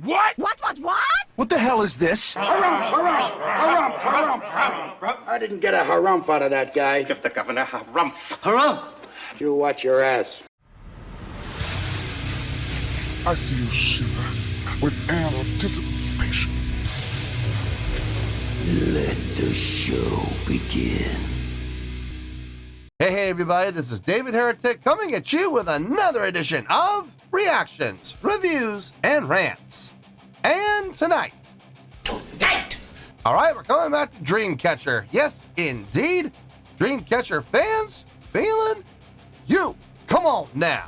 What? What? What the hell is this? Harumph. I didn't get a harumph out of that guy. Give the governor harumph. Harumph! You watch your ass. I see you shiver with anticipation. Let the show begin. Hey everybody, this is David Heretic coming at you with another edition of Reactions, Reviews, and Rants. And tonight, alright, we're coming back to Dreamcatcher. Yes, indeed, Dreamcatcher Fans FEELIN YOU. Come on now.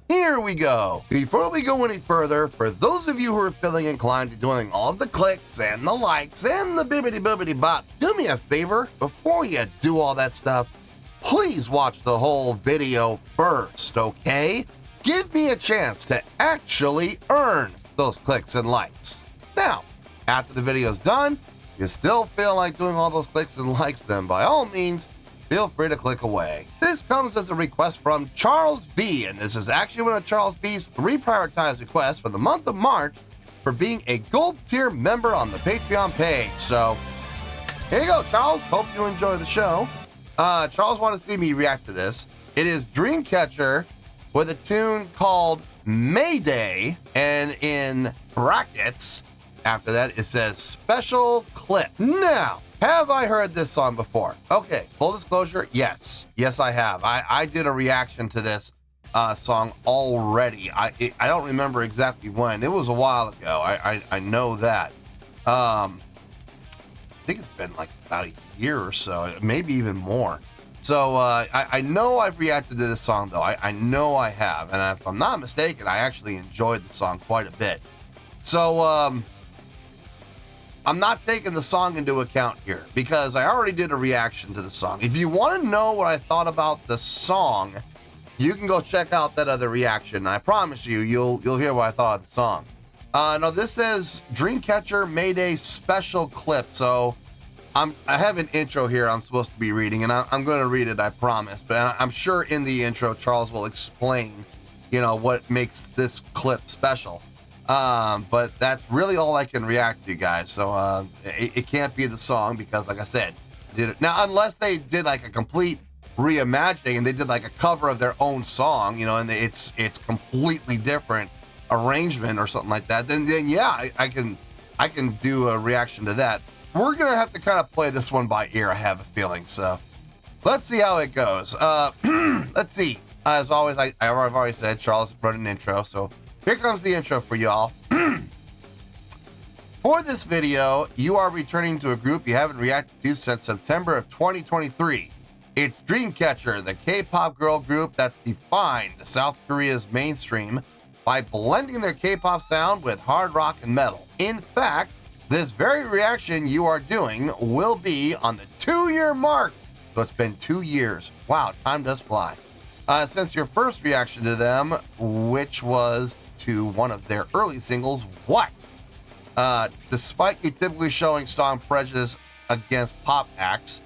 Here we go. Before we go any further, for those of you who are feeling inclined to doing all of the clicks and the likes and the bibbity-bobbity bop, do me a favor, before you do all that stuff, please watch the whole video first, okay? Give me a chance to actually earn those clicks and likes. Now, after the video's done, you still feel like doing all those clicks and likes, then by all means, feel free to click away. This comes as a request from Charles B, and this is actually one of Charles B's 3 prioritized requests for the month of March for being a gold tier member on the Patreon page. So, here you go, Charles. Hope you enjoy the show. Charles wanted to see me react to this. It is Dreamcatcher with a tune called Mayday, and in brackets, after that, it says special clip. Now, have I heard this song before? Okay, full disclosure, yes. Yes, I have. I did a reaction to this song already. I don't remember exactly when. It was a while ago. I know that. I think it's been like about a year or so, maybe even more. So I know I've reacted to this song, though. I know I have. And if I'm not mistaken, I actually enjoyed the song quite a bit. So, I'm not taking the song into account here because I already did a reaction to the song. If you want to know what I thought about the song, you can go check out that other reaction. I promise you, you'll hear what I thought of the song. No, this says Dreamcatcher Mayday special clip. So I have an intro here I'm supposed to be reading, and I'm going to read it, I promise. But I'm sure in the intro, Charles will explain, what makes this clip special. But that's really all I can react to, guys. So it can't be the song because, like I said, did it now unless they did like a complete reimagining and they did like a cover of their own song, and it's completely different arrangement or something like that. Then yeah, I can do a reaction to that. We're gonna have to kind of play this one by ear, I have a feeling. So let's see how it goes. Let's see. As always, I've already said Charles wrote an intro, so. Here comes the intro for y'all. For this video, you are returning to a group you haven't reacted to since September of 2023. It's Dreamcatcher, the K-pop girl group that's defined South Korea's mainstream by blending their K-pop sound with hard rock and metal. In fact, this very reaction you are doing will be on the 2-year mark. So it's been 2 years. Wow, time does fly. Since your first reaction to them, which was to one of their early singles, What? Despite you typically showing strong prejudice against pop acts,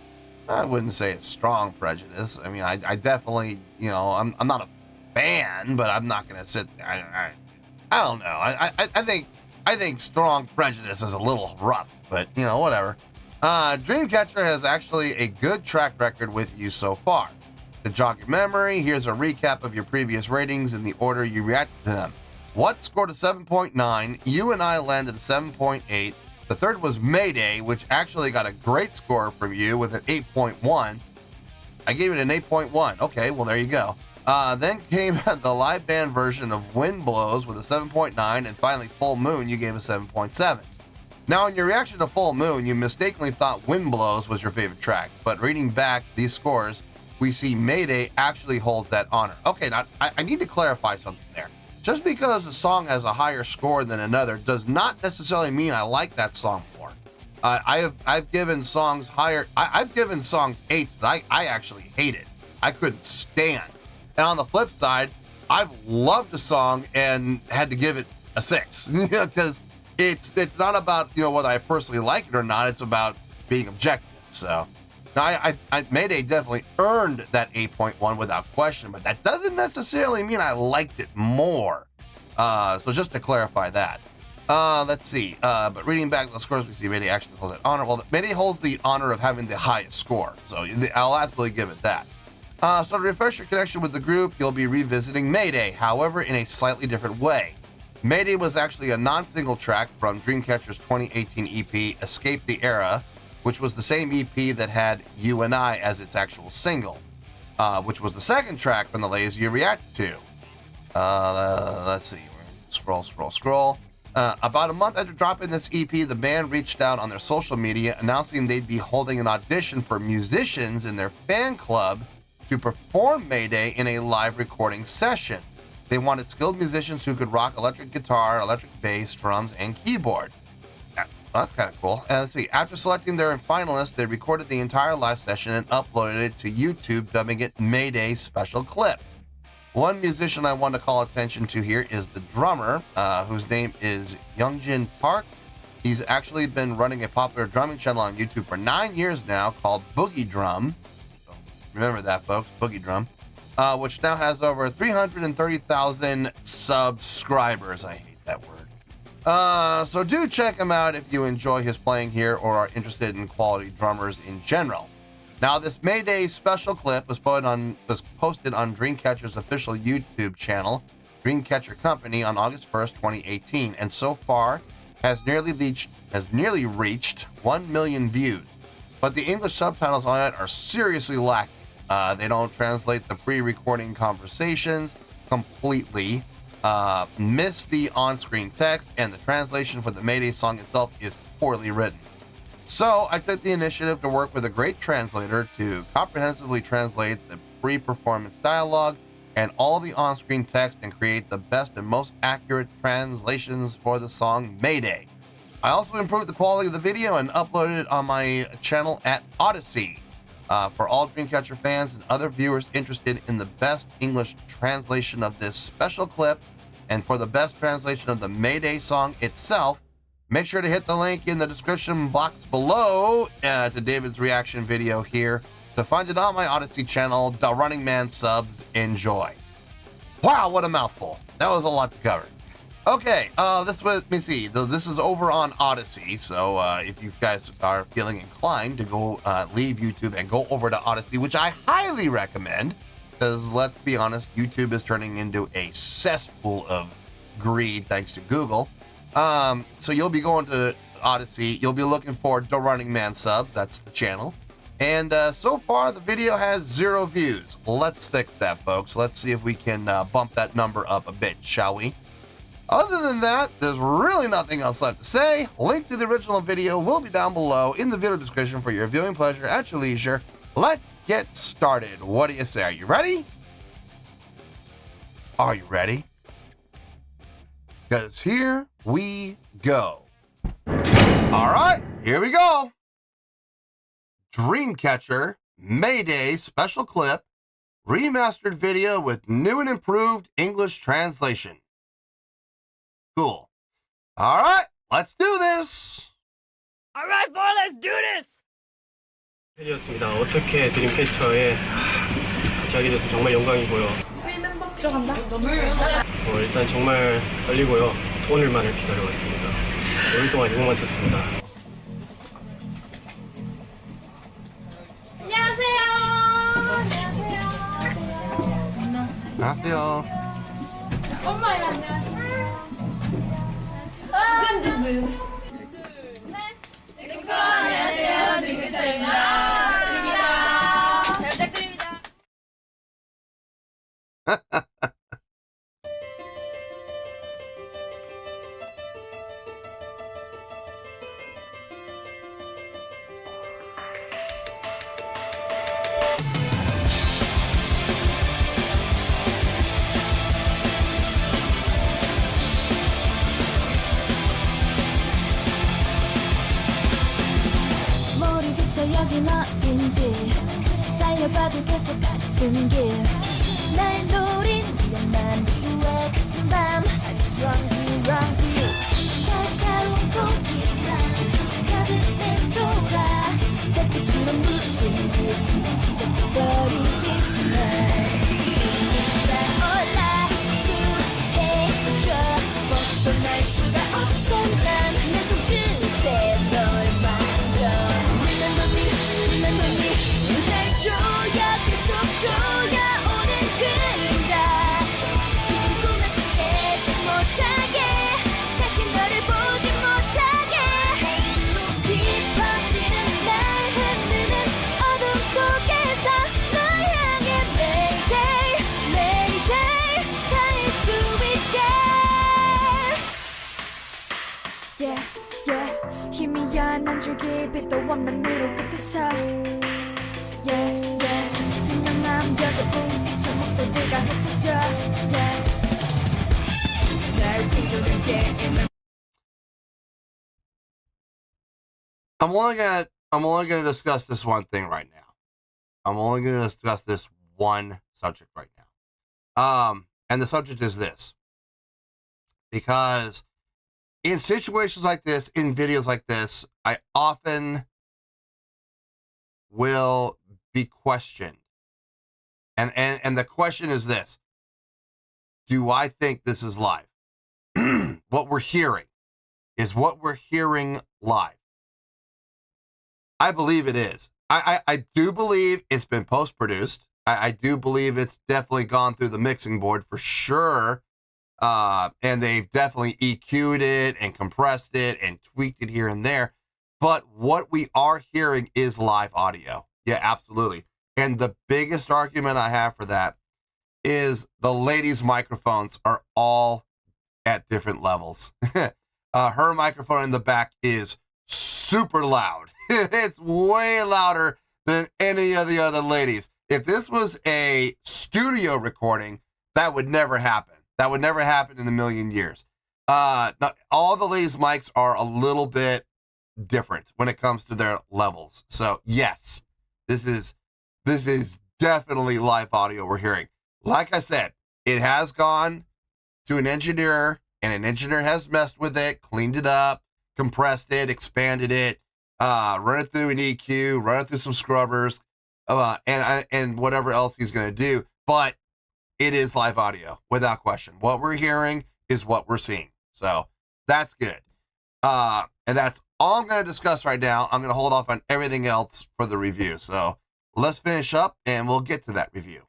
I wouldn't say it's strong prejudice. I mean, I definitely, I'm not a fan, but I'm not gonna sit there. I don't know. I think strong prejudice is a little rough, but whatever. Dreamcatcher has actually a good track record with you so far. To jog your memory, here's a recap of your previous ratings in the order you reacted to them. What scored a 7.9, You and I landed a 7.8, the third was Mayday, which actually got a great score from you with an 8.1. I gave it an 8.1, okay, well there you go. Then came the live band version of Wind Blows with a 7.9, and finally Full Moon, you gave a 7.7. Now in your reaction to Full Moon, you mistakenly thought Wind Blows was your favorite track, but reading back these scores, we see Mayday actually holds that honor. Okay, now I need to clarify something there. Just because a song has a higher score than another does not necessarily mean I like that song more. I've given songs higher. I've given songs 8s that I actually hated. I couldn't stand. And on the flip side, I've loved a song and had to give it a 6 because it's not about whether I personally like it or not. It's about being objective. So. Now, Mayday definitely earned that 8.1 without question, but that doesn't necessarily mean I liked it more. So just to clarify that. Let's see. But reading back the scores, we see Mayday actually holds that honor. Well, Mayday holds the honor of having the highest score, so I'll absolutely give it that. So to refresh your connection with the group, you'll be revisiting Mayday, however, in a slightly different way. Mayday was actually a non-single track from Dreamcatcher's 2018 EP, Escape the Era, which was the same EP that had You and I as its actual single, which was the second track from the latest you reacted to. Let's see. Scroll. About a month after dropping this EP, the band reached out on their social media announcing they'd be holding an audition for musicians in their fan club to perform Mayday in a live recording session. They wanted skilled musicians who could rock electric guitar, electric bass, drums, and keyboard. Well, that's kind of cool. Let's see. After selecting their finalists, they recorded the entire live session and uploaded it to YouTube, dubbing it Mayday Special Clip. One musician I want to call attention to here is the drummer, whose name is Youngjin Park. He's actually been running a popular drumming channel on YouTube for 9 years now called Boogie Drum. So remember that, folks, Boogie Drum, which now has over 330,000 subscribers. I hate that word. So do check him out if you enjoy his playing here or are interested in quality drummers in general. Now, this Mayday special clip was posted on Dreamcatcher's official YouTube channel, Dreamcatcher Company, on August 1st, 2018, and so far has nearly reached 1 million views. But the English subtitles on it are seriously lacking. They don't translate the pre-recording conversations completely, miss the on-screen text, and the translation for the Mayday song itself is poorly written. So I took the initiative to work with a great translator to comprehensively translate the pre-performance dialogue and all the on-screen text and create the best and most accurate translations for the song Mayday. I also improved the quality of the video and uploaded it on my channel at Odyssey. For all Dreamcatcher fans and other viewers interested in the best English translation of this special clip and for the best translation of the Mayday song itself, make sure to hit the link in the description box below to David's reaction video here to find it on my Odyssey channel. The Running Man subs. Enjoy. Wow, what a mouthful. That was a lot to cover. Okay, let me see. This is over on Odyssey, so if you guys are feeling inclined to go leave YouTube and go over to Odyssey, which I highly recommend, because let's be honest, YouTube is turning into a cesspool of greed thanks to Google. So you'll be going to Odyssey. You'll be looking for The Running Man subs. That's the channel. And so far, the video has 0 views. Let's fix that, folks. Let's see if we can bump that number up a bit, shall we? Other than that, there's really nothing else left to say. Link to the original video will be down below in the video description for your viewing pleasure at your leisure. Let's get started. What do you say? Are you ready? Are you ready? Because here we go. All right, here we go. Dreamcatcher Mayday special clip, remastered video with new and improved English translation. Cool. All right, let's do this. All right, boy, let's do this. 팬이었습니다. 어떻게 드림캐쳐에 같이 하게 돼서 정말 영광이고요. 들어간다. 일단 정말 떨리고요. 오늘만을 기다려왔습니다. 오늘 동안 욕만 쳤습니다. 안녕하세요. 안녕하세요. 엄마야, 안녕하세요. 두근두근. 둘, 셋. 안녕하세요. 드림캐쳐입니다. 잘 부탁드립니다. 모르겠어 여긴 어딘지 달려봐도 계속 같은 길 날 노린 위험한 이유에 그친 밤 I just run to you 차가운 공기만 가득 맴돌아 달빛처럼 묻은 그 순간 시작돼버리지 tonight 차올라 그대 줄기 빛도 없는 미로 끝에서 Yeah, yeah 투명한 벽에 부딪혀 목소리가 흩어져 Yeah 날 비추는 I'm only gonna discuss this one thing right now. I'm only gonna discuss this one subject right now. And the subject is this. Because in situations like this, in videos like this, I often will be questioned. And the question is this. Do I think this is live? What we're hearing is what we're hearing live. I believe it is. I do believe it's been post-produced. I do believe it's definitely gone through the mixing board for sure. And they've definitely EQ'd it and compressed it and tweaked it here and there. But what we are hearing is live audio. Yeah, absolutely. And the biggest argument I have for that is the lady's microphones are all at different levels. Her microphone in the back is super loud. It's way louder than any of the other ladies. If this was a studio recording, that would never happen. That would never happen in a million years. Not, all the ladies' mics are a little bit different when it comes to their levels. So yes, this is definitely live audio we're hearing. Like I said, it has gone to an engineer, and an engineer has messed with it, cleaned it up, compressed it, expanded it, run it through an EQ, run it through some scrubbers, and whatever else he's going to do. But it is live audio, without question. What we're hearing is what we're seeing. So that's good. And that's all I'm going to discuss right now. I'm going to hold off on everything else for the review. So let's finish up, and we'll get to that review.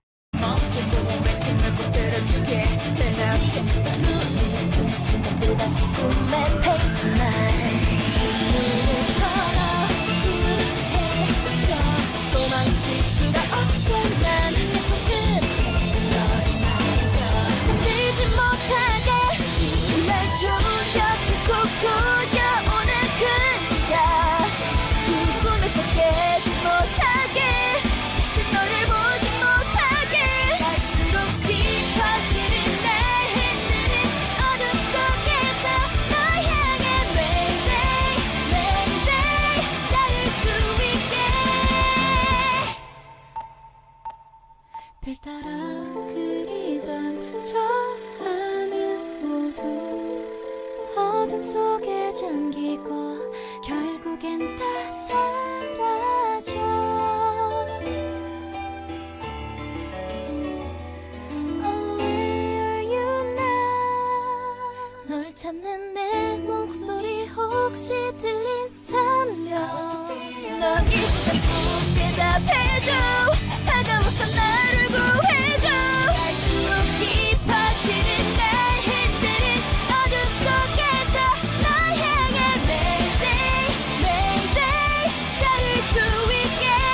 별 따라 그리던 저 하늘 모두 어둠 속에 잠기고 결국엔 다 사라져 Oh, where are you now 널 찾는 내 목소리 혹시 들린다면 너 있을 때 대답해줘 다가와서 나를 구해줘 갈수록 깊어지는 날 흔드는 어둠 속에서 널 향해 Mayday, Mayday 닿을 수 있게 대답해줘 다가와서 나를 구해줘 갈수록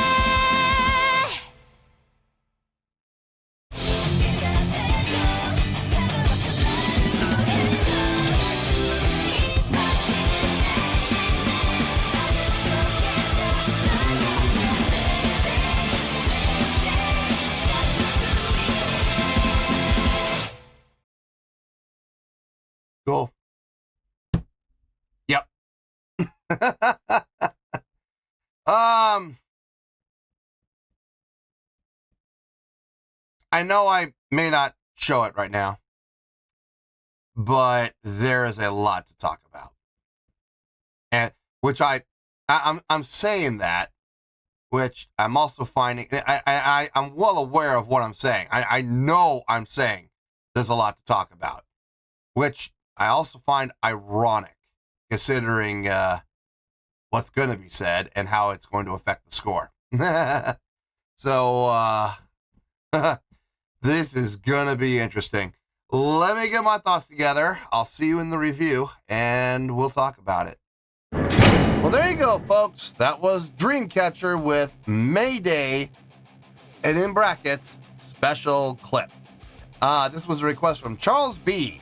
깊어지는 날 Cool. Yep. I know I may not show it right now, but there is a lot to talk about. And which I'm saying that, which I'm also finding I'm well aware of what I'm saying. I know I'm saying there's a lot to talk about, which I also find ironic considering what's going to be said and how it's going to affect the score. So this is going to be interesting. Let me get my thoughts together. I'll see you in the review and we'll talk about it. Well, there you go, folks. That was Dreamcatcher with Mayday, and in brackets, special clip. This was a request from Charles B.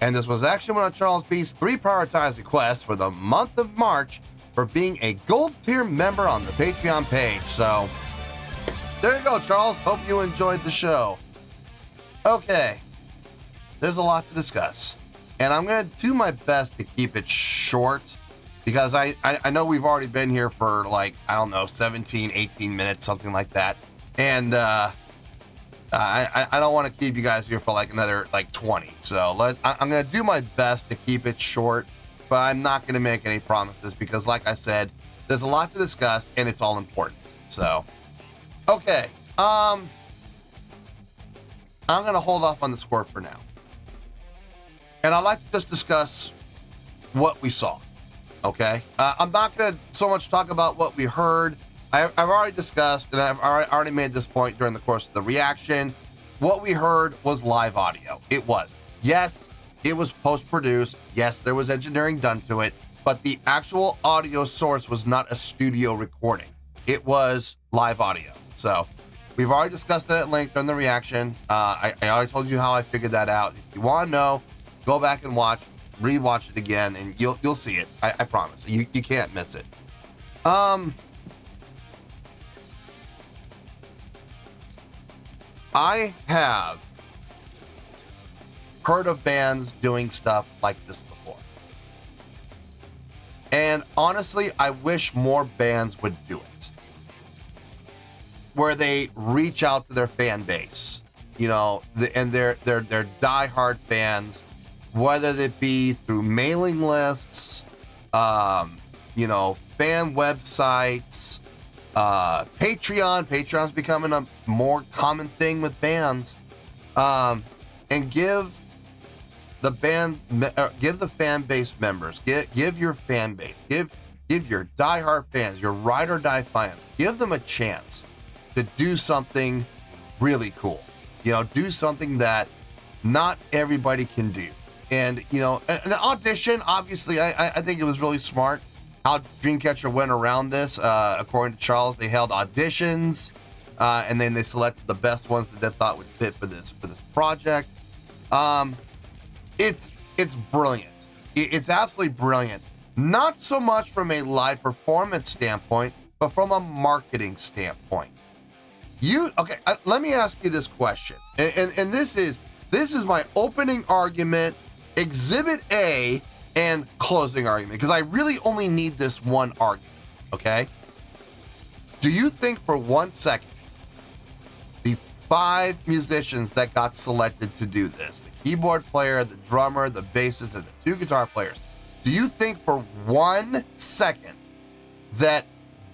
And this was actually one of Charles B's 3 prioritized requests for the month of March for being a gold tier member on the Patreon page. So there you go, Charles. Hope you enjoyed the show. Okay, there's a lot to discuss, and I'm going to do my best to keep it short because I know we've already been here for like, I don't know, 17, 18 minutes, something like that. And I don't want to keep you guys here for like another like 20. So I'm going to do my best to keep it short, but I'm not going to make any promises because like I said, there's a lot to discuss and it's all important. So, okay. I'm going to hold off on the score for now. And I'd like to just discuss what we saw. Okay. I'm not going to so much talk about what we heard. I've already discussed, and I've already made this point during the course of the reaction. What we heard was live audio. It was. Yes, it was post-produced. Yes, there was engineering done to it, but the actual audio source was not a studio recording. It was live audio. So we've already discussed that at length during the reaction. I already told you how I figured that out. If you want to know, go back and rewatch it again, and you'll see it. I promise. You can't miss it. I have heard of bands doing stuff like this before. And honestly, I wish more bands would do it. Where they reach out to their fan base, you know, and their diehard fans, whether it be through mailing lists, you know, fan websites, Patreon's becoming a more common thing with bands, and give the fan base members, give your fan base, give your diehard fans, your ride or die fans, give them a chance to do something really cool. You know, do something that not everybody can do. And, you know, an audition, obviously, I think it was really smart how Dreamcatcher went around this. According to Charles, they held auditions, and then they selected the best ones that they thought would fit for this project. It's brilliant. It's absolutely brilliant. Not so much from a live performance standpoint, but from a marketing standpoint. Let me ask you this question, and this is my opening argument, exhibit A, and closing argument, because I really only need this one argument, okay? Do you think for 1 second the 5 musicians that got selected to do this, the keyboard player, the drummer, the bassist, and the 2 guitar players, do you think for 1 second that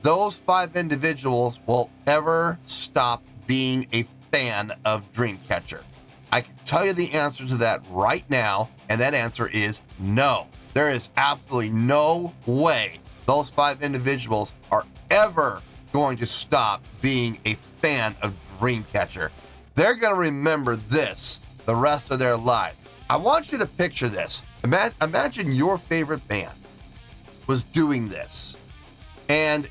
those 5 individuals will ever stop being a fan of Dreamcatcher? I can tell you the answer to that right now, and that answer is no. There is absolutely no way those 5 individuals are ever going to stop being a fan of Dreamcatcher. They're going to remember this the rest of their lives. I want you to picture this. Imagine your favorite band was doing this. And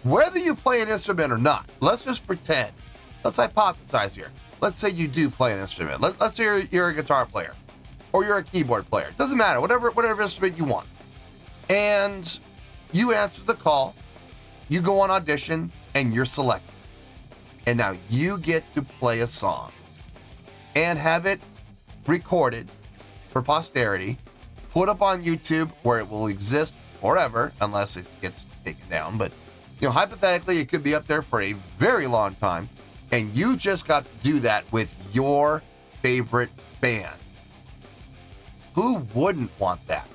whether you play an instrument or not, let's just pretend. Let's hypothesize here. Let's say you do play an instrument. Let's say you're a guitar player or you're a keyboard player. It doesn't matter, whatever instrument you want. And you answer the call, you go on audition, and you're selected. And now you get to play a song and have it recorded for posterity, put up on YouTube where it will exist forever unless it gets taken down. But, you know, hypothetically, it could be up there for a very long time. And you just got to do that with your favorite band. Who wouldn't want that?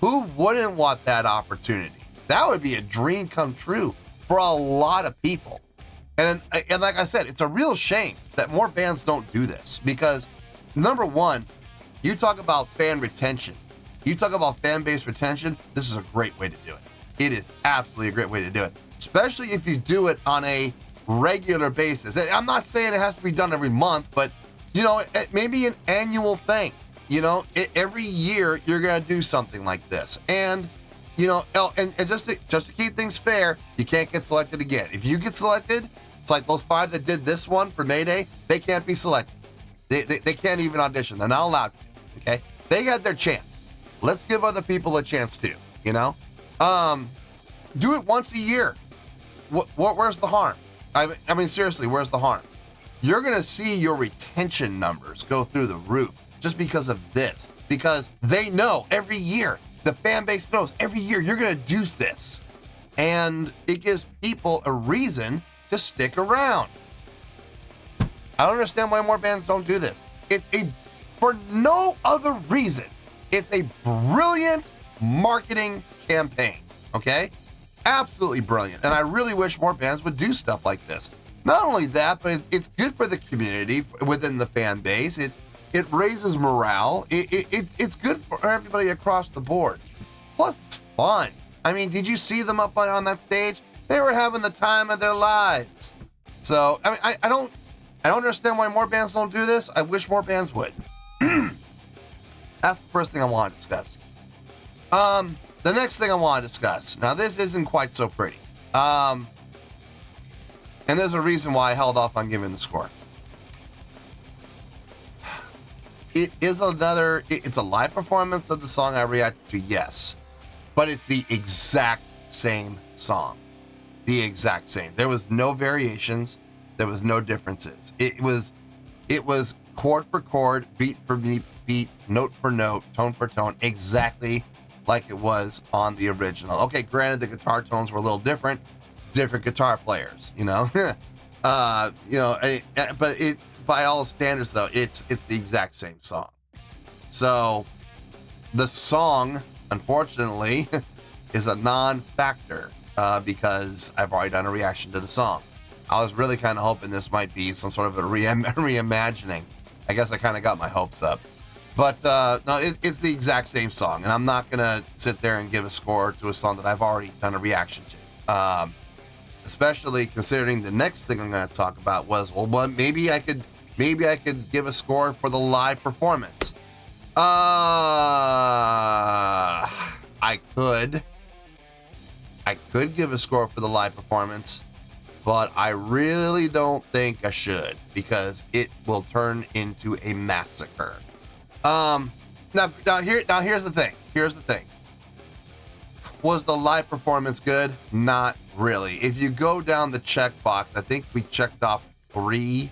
Who wouldn't want that opportunity? That would be a dream come true for a lot of people. And like I said, it's a real shame that more bands don't do this because, number one, you talk about fan retention. You talk about fan base retention, this is a great way to do it. It is absolutely a great way to do it, especially if you do it on a regular basis. I'm not saying it has to be done every month, but, you know, maybe an annual thing. You know, every year you're going to do something like this. And, you know, and just to keep things fair, you can't get selected again. If you get selected, it's like those 5 that did this one for Mayday, they can't be selected. They can't even audition. They're not allowed to, okay? They got their chance. Let's give other people a chance too, you know? Do it once a year. Where's the harm? I mean, seriously, where's the harm? You're going to see your retention numbers go through the roof just because of this. Because they know every year, the fan base knows every year you're going to do this. And it gives people a reason to stick around. I don't understand why more bands don't do this. For no other reason, it's a brilliant marketing campaign, okay? Absolutely brilliant. And I really wish more bands would do stuff like this. Not only that, but it's good for the community within the fan base. It raises morale. It's good for everybody across the board. Plus, it's fun. I mean, did you see them up on that stage? They were having the time of their lives. So, I mean, I don't understand why more bands don't do this. I wish more bands would. That's the first thing I want to discuss. The next thing I want to discuss. Now, this isn't quite so pretty. And there's a reason why I held off on giving the score. It's a live performance of the song I reacted to, yes. But it's the exact same song. The exact same. There was no variations. There was no differences. It was chord for chord, beat for beat, note for note, tone for tone, exactly like it was on the original. Okay, granted the guitar tones were a little different guitar players, you know. But it, by all standards though, it's the exact same song. So the song, unfortunately, is a non-factor because I've already done a reaction to the song. I was really kind of hoping this might be some sort of a reimagining. I guess I kind of got my hopes up. But no, it's the exact same song, and I'm not going to sit there and give a score to a song that I've already done a reaction to. Especially considering the next thing I'm going to talk about was, well, maybe I could give a score for the live performance. I could give a score for the live performance, but I really don't think I should because it will turn into a massacre. Now here's the thing. Was the live performance good? Not really. If you go down the checkbox, I think we checked off 3.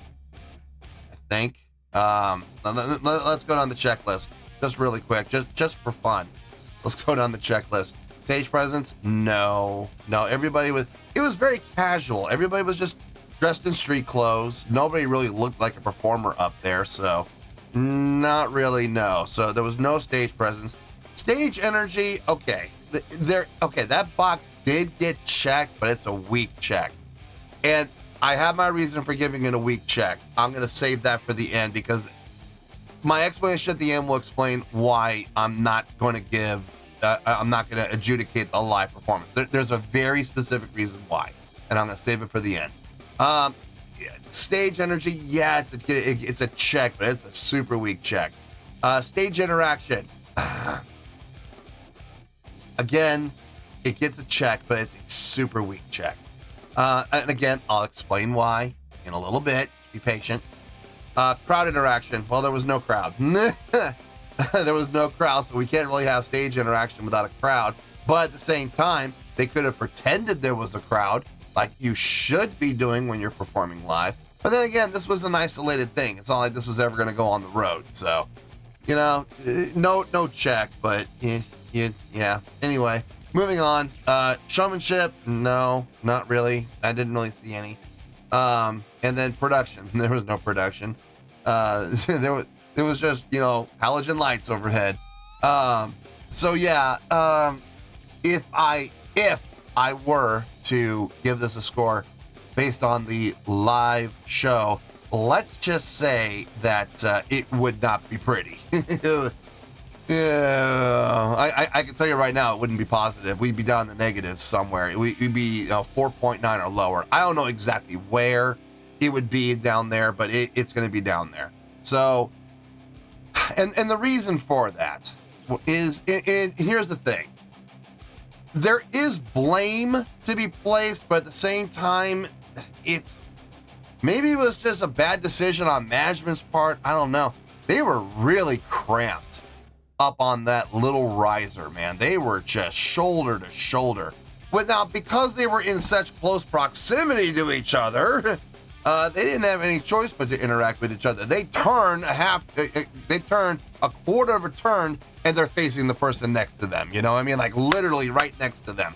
I think. Let's go down the checklist just really quick, just for fun. Let's go down the checklist. Stage presence? No. It was very casual. Everybody was just dressed in street clothes. Nobody really looked like a performer up there, so not really, no. So there was no stage presence. Stage energy, okay. That box did get checked, but it's a weak check. And I have my reason for giving it a weak check. I'm going to save that for the end because my explanation at the end will explain why I'm not going to adjudicate the live performance. There's a very specific reason why, and I'm going to save it for the end. Stage energy, yeah, it's a check, but it's a super weak check. Stage interaction. Again, it gets a check, but it's a super weak check. And again, I'll explain why in a little bit. Be patient. Crowd interaction. Well, there was no crowd. There was no crowd, so we can't really have stage interaction without a crowd. But at the same time, they could have pretended there was a crowd, like you should be doing when you're performing live. But then again, this was an isolated thing. It's not like this was ever going to go on the road. So, no check, but yeah. Anyway, moving on. Showmanship, no, not really. I didn't really see any. And then production. There was no production. There was just, halogen lights overhead. So yeah, if I were to give this a score based on the live show, let's just say that it would not be pretty. Yeah, I can tell you right now, it wouldn't be positive. We'd be down in the negatives somewhere. We'd be 4.9 or lower. I don't know exactly where it would be down there, but it's going to be down there. So, and the reason for that is, here's the thing. There is blame to be placed, but at the same time, maybe it was just a bad decision on management's part. I don't know. They were really cramped up on that little riser, man. They were just shoulder to shoulder. Now, because they were in such close proximity to each other, they didn't have any choice but to interact with each other. They turn they turn a quarter of a turn, and they're facing the person next to them. You know what I mean? Like literally right next to them.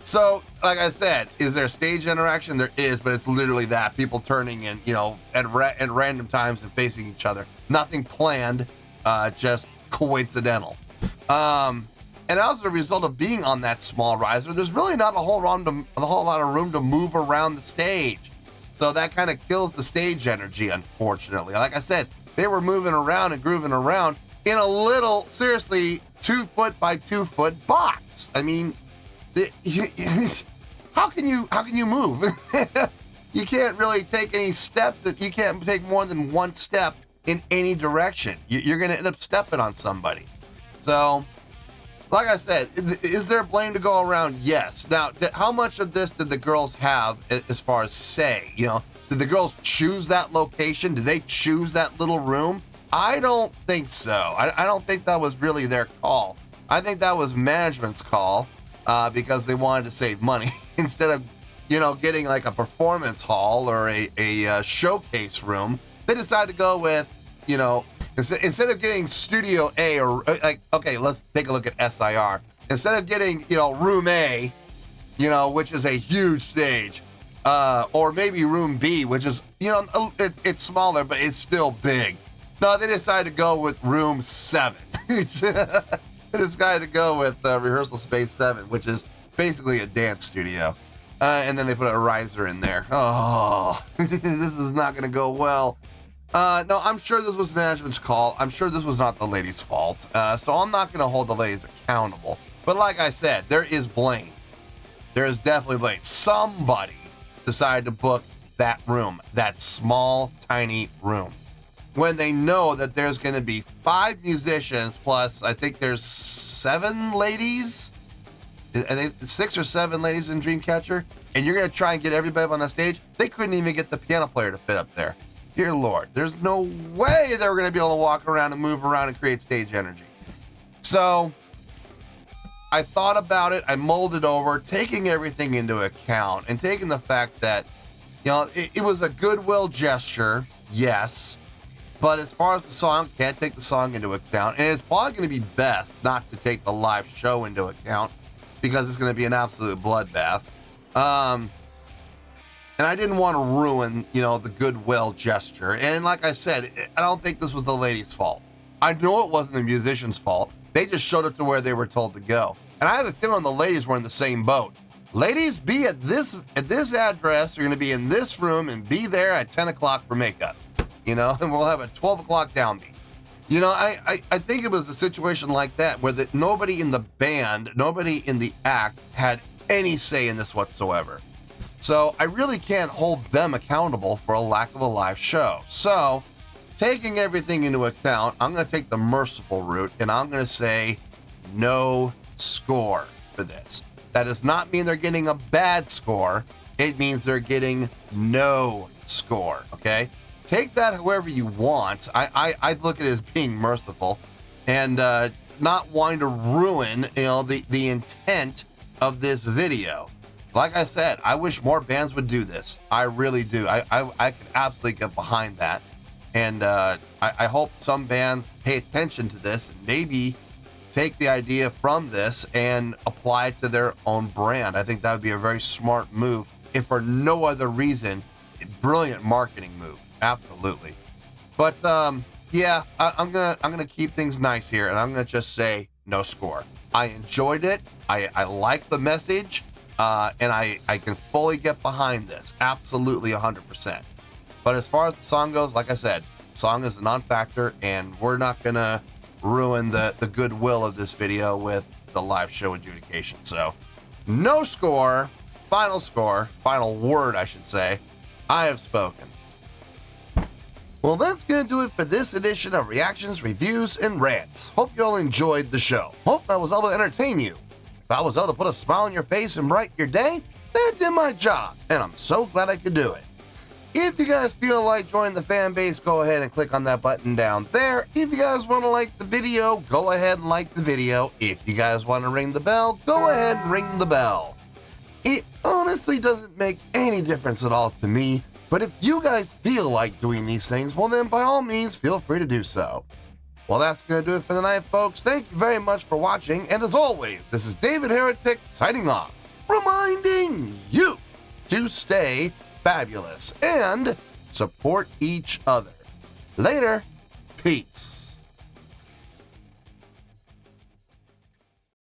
So, like I said, is there stage interaction? There is, but it's literally that. People turning in, you know, at random times and facing each other. Nothing planned, just coincidental. And as a result of being on that small riser, there's really not a whole lot of room to move around the stage. So that kind of kills the stage energy, unfortunately. Like I said, they were moving around and grooving around in a little, seriously, 2 foot by 2 foot box. I mean, how can you move? You can't really take any steps. You can't take more than one step in any direction. You're going to end up stepping on somebody. So, like I said, is there blame to go around? Yes. Now, how much of this did the girls have as far as say? You know, did the girls choose that location? Did they choose that little room? I don't think so. I don't think that was really their call. I think that was management's call because they wanted to save money instead of, you know, getting like a performance hall or a showcase room. They decided to go with, you know, instead of getting Studio A or like, okay, let's take a look at SIR. Instead of getting, you know, Room A, you know, which is a huge stage, or maybe Room B, which is, you know, it's smaller, but it's still big. No, they decided to go with Room 7. They decided to go with Rehearsal Space 7, which is basically a dance studio. And then they put a riser in there. Oh, this is not going to go well. No, I'm sure this was management's call. I'm sure this was not the ladies' fault. So I'm not going to hold the ladies accountable. But like I said, there is blame. There is definitely blame. Somebody decided to book that room, that small, tiny room, when they know that there's going to be 5 musicians plus, I think there's 7 ladies. I think 6 or 7 ladies in Dreamcatcher. And you're going to try and get everybody up on the stage. They couldn't even get the piano player to fit up there. Dear Lord, there's no way they were going to be able to walk around and move around and create stage energy. So I thought about it. I mulled it over, taking everything into account and taking the fact that, you know, it was a goodwill gesture, yes. But as far as the song, can't take the song into account. And it's probably going to be best not to take the live show into account because it's going to be an absolute bloodbath. And I didn't want to ruin, you know, the goodwill gesture. And like I said, I don't think this was the ladies' fault. I know it wasn't the musicians' fault. They just showed up to where they were told to go. And I have a feeling the ladies were in the same boat. Ladies, be at this address. You're going to be in this room and be there at 10 o'clock for makeup. You know, and we'll have a 12 o'clock downbeat. You know, I think it was a situation like that where nobody in the band, nobody in the act had any say in this whatsoever. So I really can't hold them accountable for a lack of a live show. So taking everything into account, I'm going to take the merciful route and I'm going to say no score for this. That does not mean they're getting a bad score. It means they're getting no score, okay? Take that however you want. I look at it as being merciful and not wanting to ruin, you know, the intent of this video. Like I said, I wish more bands would do this. I really do. I could absolutely get behind that. And I hope some bands pay attention to this and maybe take the idea from this and apply it to their own brand. I think that would be a very smart move, if for no other reason, a brilliant marketing move. Absolutely. But yeah, I'm gonna keep things nice here, and I'm gonna just say no score. I enjoyed it. I like the message. And I can fully get behind this. Absolutely 100%. But as far as the song goes, like I said, song is a non-factor, and we're not going to ruin the goodwill of this video with the live show adjudication. So, no score, final word, I should say. I have spoken. Well, that's going to do it for this edition of Reactions, Reviews, and Rants. Hope you all enjoyed the show. Hope I was able to entertain you. If I was able to put a smile on your face and brighten your day, that did my job, and I'm so glad I could do it. If you guys feel like joining the fan base, go ahead and click on that button down there. If you guys want to like the video, go ahead and like the video. If you guys want to ring the bell, go ahead and ring the bell. It honestly doesn't make any difference at all to me, but if you guys feel like doing these things, well then by all means feel free to do so. Well, that's going to do it for the night, folks. Thank you very much for watching, and as always, this is David Heretic signing off, reminding you to stay fabulous and support each other. Later, peace.